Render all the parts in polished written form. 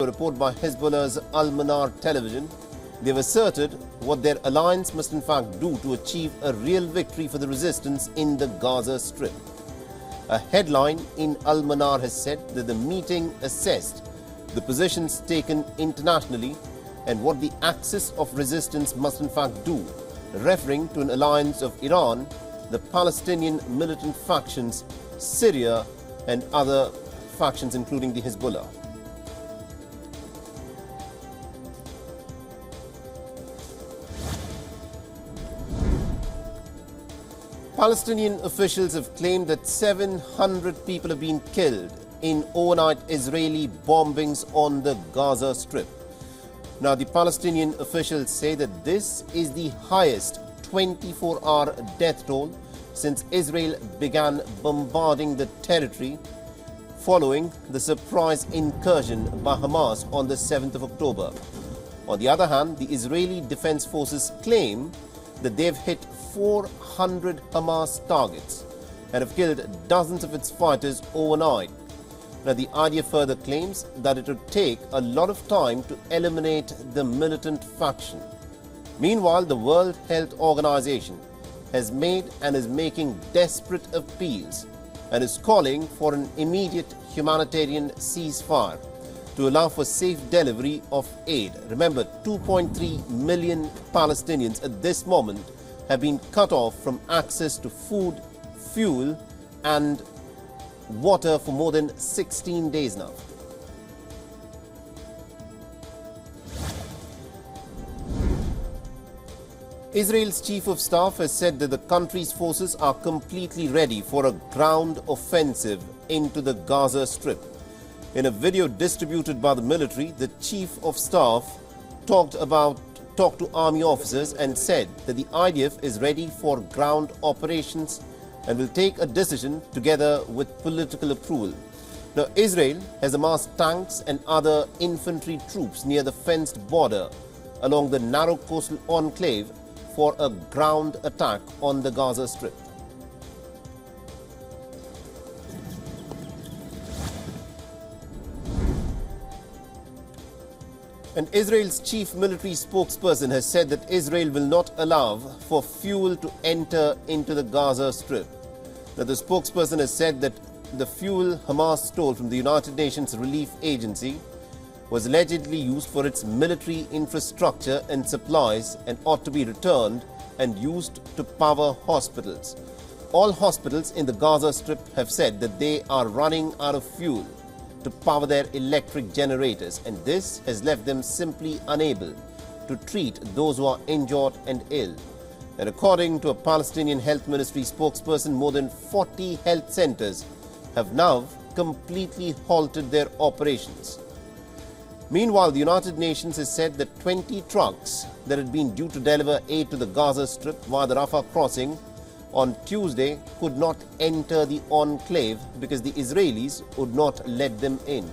A report by Hezbollah's Al-Manar television, they've asserted what their alliance must in fact do to achieve a real victory for the resistance in the Gaza Strip. A headline in Al-Manar has said that the meeting assessed the positions taken internationally and what the axis of resistance must in fact do, referring to an alliance of Iran, the Palestinian militant factions, Syria and other factions including the Hezbollah. Palestinian officials have claimed that 700 people have been killed in overnight Israeli bombings on the Gaza Strip. Now, the Palestinian officials say that this is the highest 24-hour death toll since Israel began bombarding the territory following the surprise incursion by Hamas on the 7th of October. On the other hand, the Israeli Defense Forces claim that they've hit 400 Hamas targets and have killed dozens of its fighters overnight. Now, the idea further claims that it would take a lot of time to eliminate the militant faction. Meanwhile, the World Health Organization has made and is making desperate appeals and is calling for an immediate humanitarian ceasefire to allow for safe delivery of aid. Remember, 2.3 million Palestinians at this moment have been cut off from access to food, fuel and water for more than 16 days now. Israel's chief of staff has said that the country's forces are completely ready for a ground offensive into the Gaza Strip. In a video distributed by the military, the chief of staff talked to army officers and said that the IDF is ready for ground operations and will take a decision together with political approval. Now, Israel has amassed tanks and other infantry troops near the fenced border along the narrow coastal enclave for a ground attack on the Gaza Strip. And Israel's chief military spokesperson has said that Israel will not allow for fuel to enter into the Gaza Strip. Now, the spokesperson has said that the fuel Hamas stole from the United Nations Relief Agency was allegedly used for its military infrastructure and supplies and ought to be returned and used to power hospitals. All hospitals in the Gaza Strip have said that they are running out of fuel to power their electric generators, and this has left them simply unable to treat those who are injured and ill. And according to a Palestinian Health Ministry spokesperson, more than 40 health centers have now completely halted their operations. Meanwhile, the United Nations has said that 20 trucks that had been due to deliver aid to the Gaza Strip via the Rafah crossing on Tuesday could not enter the enclave because the Israelis would not let them in.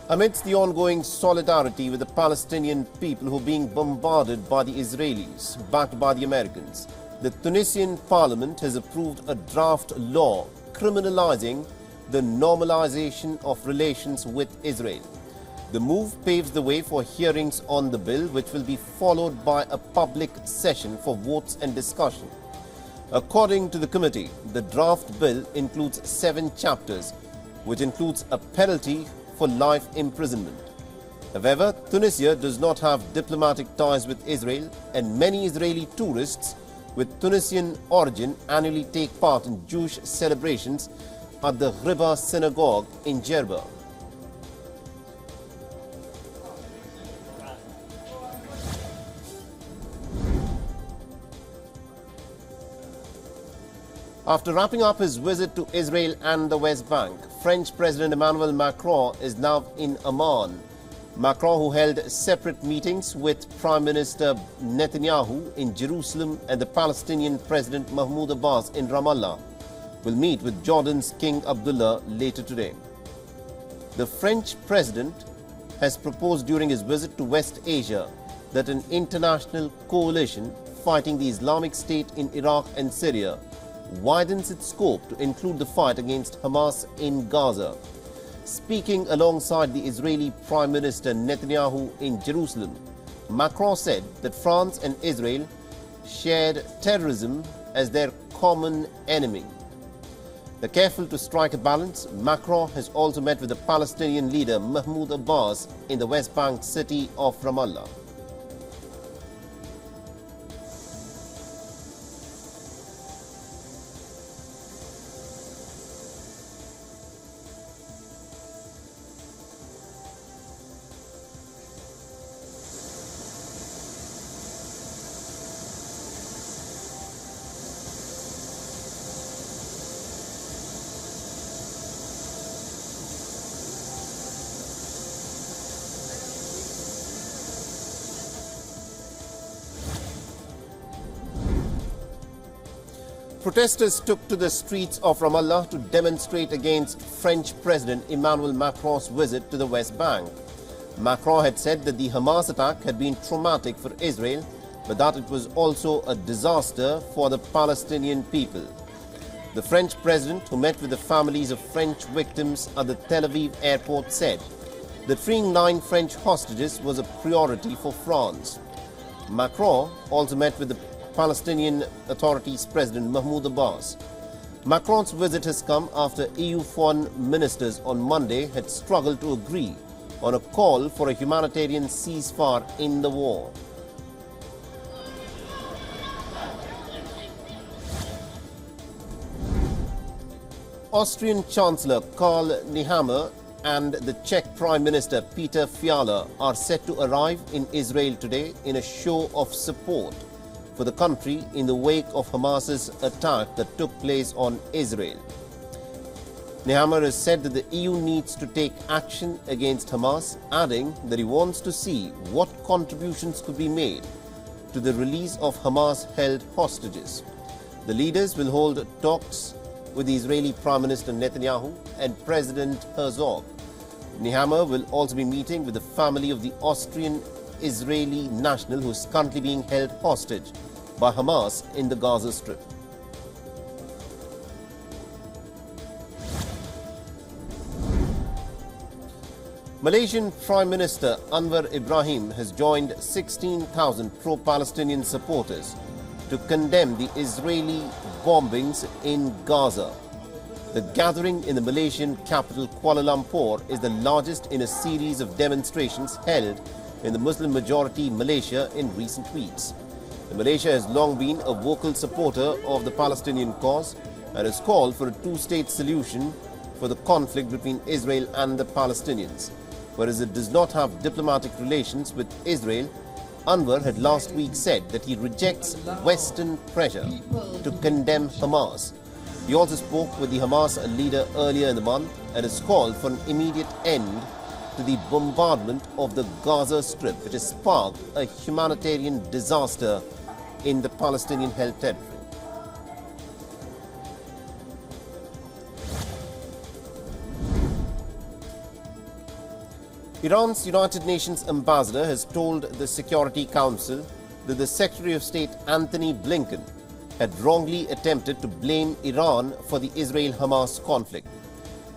Amidst the ongoing solidarity with the Palestinian people who are being bombarded by the Israelis, backed by the Americans, the Tunisian parliament has approved a draft law criminalizing the normalization of relations with Israel. The move paves the way for hearings on the bill, which will be followed by a public session for votes and discussion. According to the committee, the draft bill includes 7 chapters, which includes a penalty for life imprisonment. However, Tunisia does not have diplomatic ties with Israel, and many Israeli tourists with Tunisian origin annually take part in Jewish celebrations at the Riba synagogue in Jerba. After wrapping up his visit to Israel and the West Bank, French President Emmanuel Macron is now in Amman. Macron, who held separate meetings with Prime Minister Netanyahu in Jerusalem and the Palestinian President Mahmoud Abbas in Ramallah, will meet with Jordan's King Abdullah later today. The French president has proposed during his visit to West Asia that an international coalition fighting the Islamic State in Iraq and Syria widens its scope to include the fight against Hamas in Gaza. Speaking alongside the Israeli Prime Minister Netanyahu in Jerusalem, Macron said that France and Israel shared terrorism as their common enemy. Careful to strike a balance, Macron has also met with the Palestinian leader Mahmoud Abbas in the West Bank city of Ramallah. Protesters took to the streets of Ramallah to demonstrate against French President Emmanuel Macron's visit to the West Bank. Macron had said that the Hamas attack had been traumatic for Israel, but that it was also a disaster for the Palestinian people. The French president, who met with the families of French victims at the Tel Aviv airport, said that freeing 9 French hostages was a priority for France. Macron also met with the Palestinian Authority's President Mahmoud Abbas. Macron's visit has come after EU foreign ministers on Monday had struggled to agree on a call for a humanitarian ceasefire in the war. Austrian Chancellor Karl Nehammer and the Czech Prime Minister Peter Fiala are set to arrive in Israel today in a show of support for the country in the wake of Hamas's attack that took place on Israel. Nehammer has said that the EU needs to take action against Hamas, adding that he wants to see what contributions could be made to the release of Hamas-held hostages. The leaders will hold talks with the Israeli Prime Minister Netanyahu and President Herzog. Nehammer will also be meeting with the family of the Austrian-Israeli national who is currently being held hostage by Hamas in the Gaza Strip. Malaysian Prime Minister Anwar Ibrahim has joined 16,000 pro-Palestinian supporters to condemn the Israeli bombings in Gaza. The gathering in the Malaysian capital Kuala Lumpur is the largest in a series of demonstrations held in the Muslim-majority Malaysia in recent weeks. Malaysia has long been a vocal supporter of the Palestinian cause and has called for a two-state solution for the conflict between Israel and the Palestinians. Whereas it does not have diplomatic relations with Israel, Anwar had last week said that he rejects Western pressure to condemn Hamas. He also spoke with the Hamas leader earlier in the month and has called for an immediate end to the bombardment of the Gaza Strip, which has sparked a humanitarian disaster in the Palestinian-held territory. Iran's United Nations ambassador has told the Security Council that the Secretary of State Anthony Blinken had wrongly attempted to blame Iran for the Israel-Hamas conflict.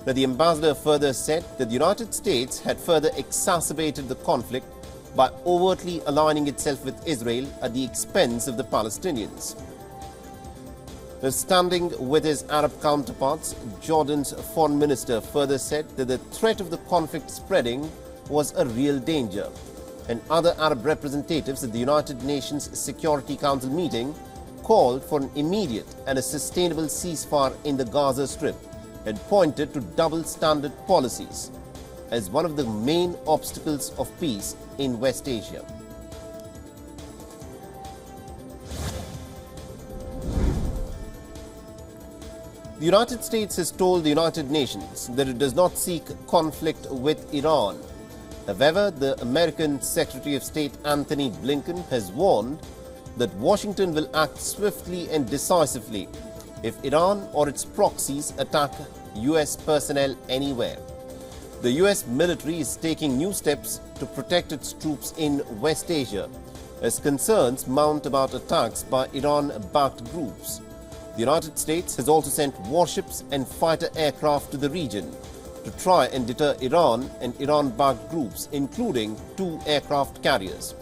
Now, the ambassador further said that the United States had further exacerbated the conflict by overtly aligning itself with Israel at the expense of the Palestinians. Now, standing with his Arab counterparts, Jordan's foreign minister further said that the threat of the conflict spreading was a real danger. And other Arab representatives at the United Nations Security Council meeting called for an immediate and a sustainable ceasefire in the Gaza Strip and pointed to double-standard policies as one of the main obstacles of peace in West Asia. The United States has told the United Nations that it does not seek conflict with Iran. However, the American Secretary of State Anthony Blinken has warned that Washington will act swiftly and decisively if Iran or its proxies attack U.S. personnel anywhere. The U.S. military is taking new steps to protect its troops in West Asia, as concerns mount about attacks by Iran-backed groups. The United States has also sent warships and fighter aircraft to the region to try and deter Iran and Iran-backed groups, including 2 aircraft carriers.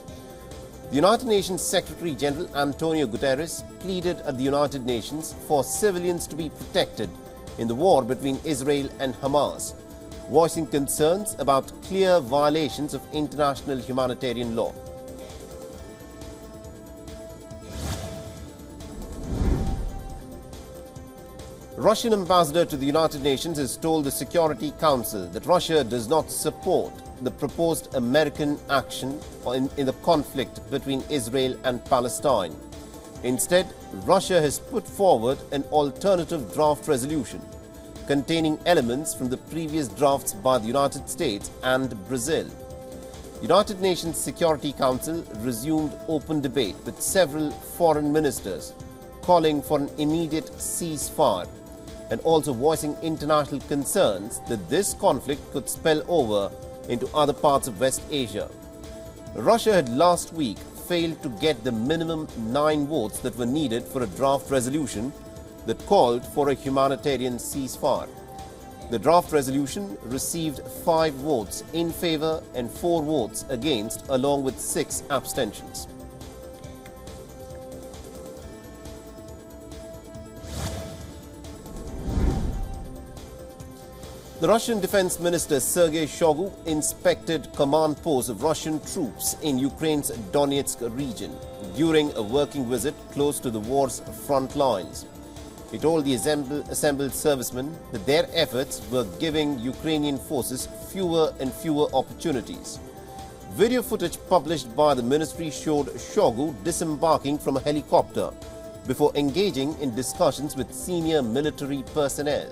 The United Nations Secretary-General Antonio Guterres pleaded at the United Nations for civilians to be protected in the war between Israel and Hamas, voicing concerns about clear violations of international humanitarian law. Russian ambassador to the United Nations has told the Security Council that Russia does not support the proposed American action in the conflict between Israel and Palestine. Instead, Russia has put forward an alternative draft resolution containing elements from the previous drafts by the United States and Brazil. United Nations Security Council resumed open debate with several foreign ministers calling for an immediate ceasefire and also voicing international concerns that this conflict could spill over into other parts of West Asia. Russia had last week failed to get the minimum 9 votes that were needed for a draft resolution that called for a humanitarian ceasefire. The draft resolution received 5 votes in favor and 4 votes against, along with 6 abstentions. The Russian Defense Minister Sergei Shoigu inspected command posts of Russian troops in Ukraine's Donetsk region during a working visit close to the war's front lines. He told the assembled servicemen that their efforts were giving Ukrainian forces fewer and fewer opportunities. Video footage published by the ministry showed Shoigu disembarking from a helicopter before engaging in discussions with senior military personnel.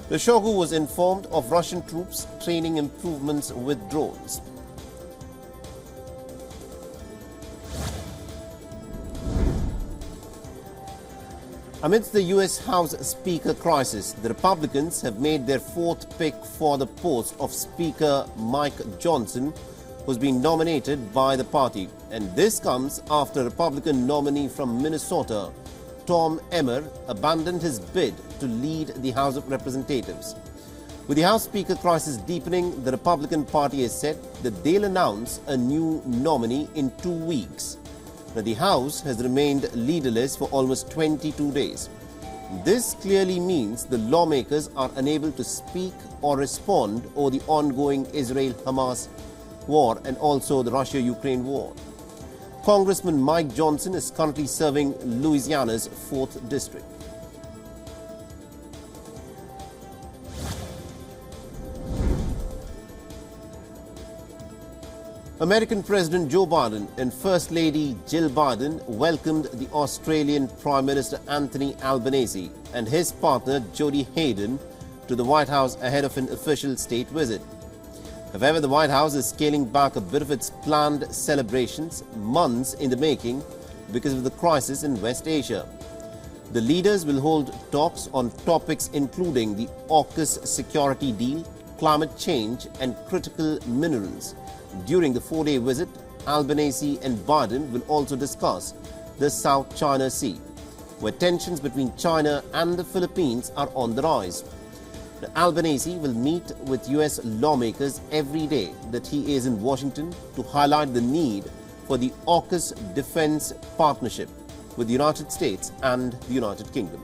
The Shoigu was informed of Russian troops' training improvements with drones. Amidst the U.S. House Speaker crisis, the Republicans have made their 4th pick for the post of Speaker Mike Johnson, who's been nominated by the party. And this comes after Republican nominee from Minnesota, Tom Emmer, abandoned his bid to lead the House of Representatives. With the House Speaker crisis deepening, the Republican Party has said that they'll announce a new nominee in 2 weeks. Now, the House has remained leaderless for almost 22 days. This clearly means the lawmakers are unable to speak or respond over the ongoing Israel-Hamas war and also the Russia-Ukraine war. Congressman Mike Johnson is currently serving Louisiana's 4th district. American President Joe Biden and First Lady Jill Biden welcomed the Australian Prime Minister Anthony Albanese and his partner Jodie Hayden to the White House ahead of an official state visit. However, the White House is scaling back a bit of its planned celebrations months in the making because of the crisis in West Asia. The leaders will hold talks on topics including the AUKUS security deal, climate change and critical minerals. During the 4-day visit, Albanese and Biden will also discuss the South China Sea, where tensions between China and the Philippines are on the rise. Albanese will meet with U.S. lawmakers every day that he is in Washington to highlight the need for the AUKUS defense partnership with the United States and the United Kingdom.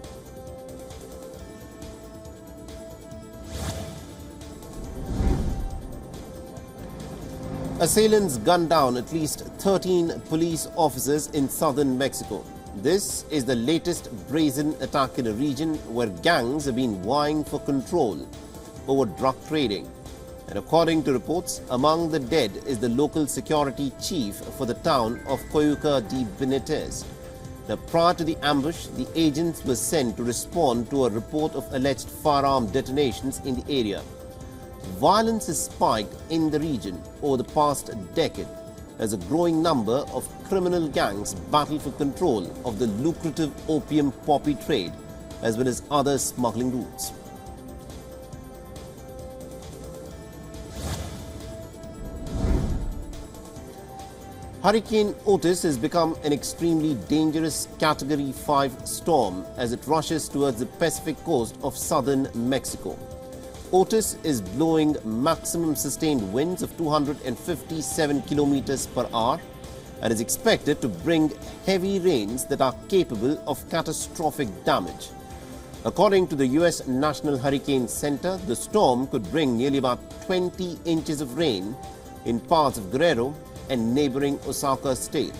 Assailants gunned down at least 13 police officers in southern Mexico. This is the latest brazen attack in a region where gangs have been vying for control over drug trading. And according to reports, among the dead is the local security chief for the town of Coyuca de Benitez. Now, prior to the ambush, the agents were sent to respond to a report of alleged firearm detonations in the area. Violence has spiked in the region over the past decade as a growing number of criminal gangs battle for control of the lucrative opium poppy trade as well as other smuggling routes. Hurricane Otis has become an extremely dangerous Category 5 storm as it rushes towards the Pacific coast of southern Mexico. Otis is blowing maximum sustained winds of 257 kilometers per hour and is expected to bring heavy rains that are capable of catastrophic damage. According to the U.S. National Hurricane Center, the storm could bring nearly about 20 inches of rain in parts of Guerrero and neighboring Oaxaca state.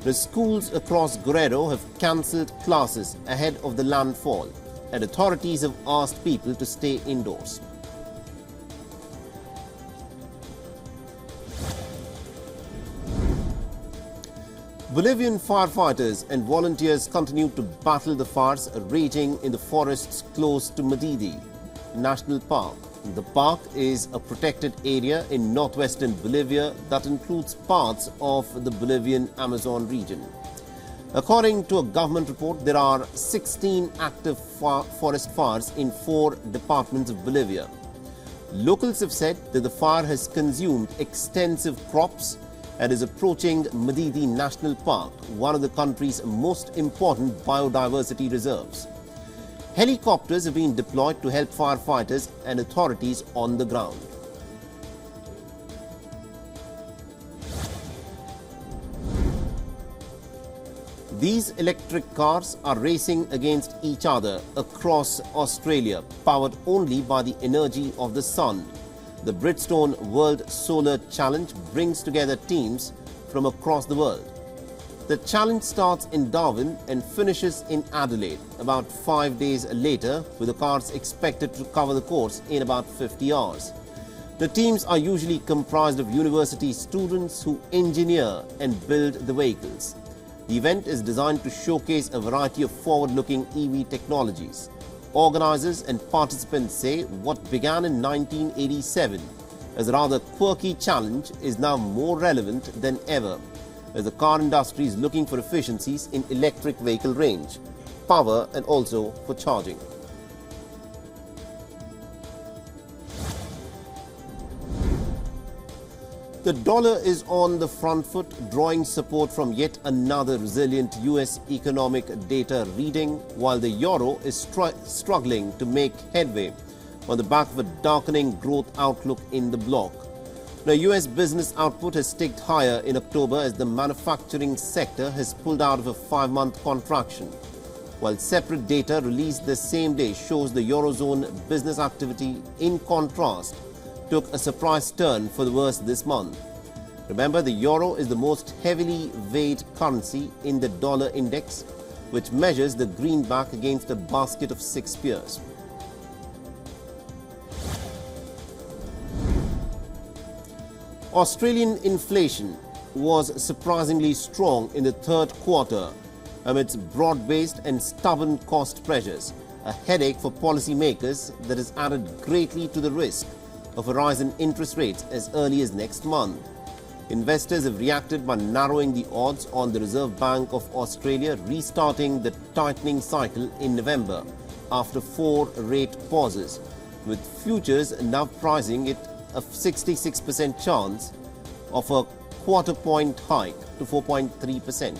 The schools across Guerrero have cancelled classes ahead of the landfall, and authorities have asked people to stay indoors. Bolivian firefighters and volunteers continue to battle the fires raging in the forests close to Madidi National Park. The park is a protected area in northwestern Bolivia that includes parts of the Bolivian Amazon region. According to a government report, there are 16 active forest fires in 4 departments of Bolivia. Locals have said that the fire has consumed extensive crops and is approaching Madidi National Park, one of the country's most important biodiversity reserves. Helicopters have been deployed to help firefighters and authorities on the ground. These electric cars are racing against each other across Australia, powered only by the energy of the sun. The Bridgestone World Solar Challenge brings together teams from across the world. The challenge starts in Darwin and finishes in Adelaide about 5 days later, with the cars expected to cover the course in about 50 hours. The teams are usually comprised of university students who engineer and build the vehicles. The event is designed to showcase a variety of forward-looking EV technologies. Organizers and participants say what began in 1987 as a rather quirky challenge is now more relevant than ever, as the car industry is looking for efficiencies in electric vehicle range, power and also for charging. The dollar is on the front foot, drawing support from yet another resilient US economic data reading, while the euro is struggling to make headway on the back of a darkening growth outlook in the bloc. Now, US business output has ticked higher in October as the manufacturing sector has pulled out of a 5-month contraction, while separate data released the same day shows the Eurozone business activity, in contrast, took a surprise turn for the worse this month. Remember, the euro is the most heavily weighed currency in the dollar index, which measures the greenback against a basket of 6 peers. Australian inflation was surprisingly strong in the third quarter amidst broad-based and stubborn cost pressures, a headache for policymakers that has added greatly to the risk of a rise in interest rates as early as next month. Investors have reacted by narrowing the odds on the Reserve Bank of Australia restarting the tightening cycle in November after 4 rate pauses, with futures now pricing it a 66% chance of a quarter-point hike to 4.3%.